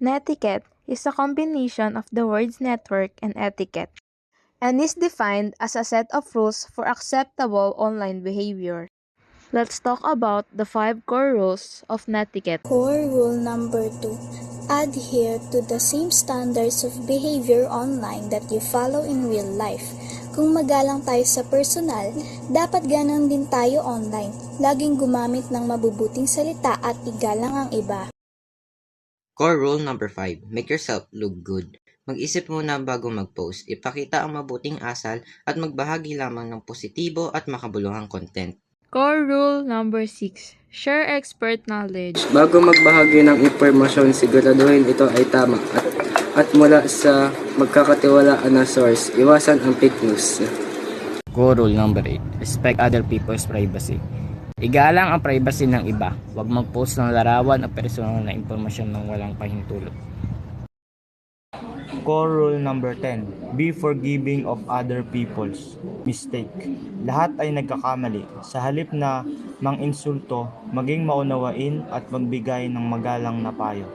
Netiquette is a combination of the words network and etiquette, and is defined as a set of rules for acceptable online behavior. Let's talk about the 5 core rules of netiquette. Core rule number 2. Adhere to the same standards of behavior online that you follow in real life. Kung magalang tayo sa personal, dapat ganon din tayo online. Laging gumamit ng mabubuting salita at igalang ang iba. Core rule number 5. Make yourself look good. Mag-isip muna bago mag-post. Ipakita ang mabuting asal at magbahagi lamang ng positibo at makabuluhang content. Core rule number 6. Share expert knowledge. Bago magbahagi ng impormasyon, siguraduhin ito ay tama at mula sa magkakatiwalaan na source. Iwasan ang fake news. Core rule number 8. Respect other people's privacy. Igalang ang privacy ng iba. Huwag mag-post ng larawan o personal na impormasyon ng walang pahintulot. Core rule number 10. Be forgiving of other people's mistake. Lahat ay nagkakamali. Sa halip na mang-insulto, maging maunawain at magbigay ng magalang na payo.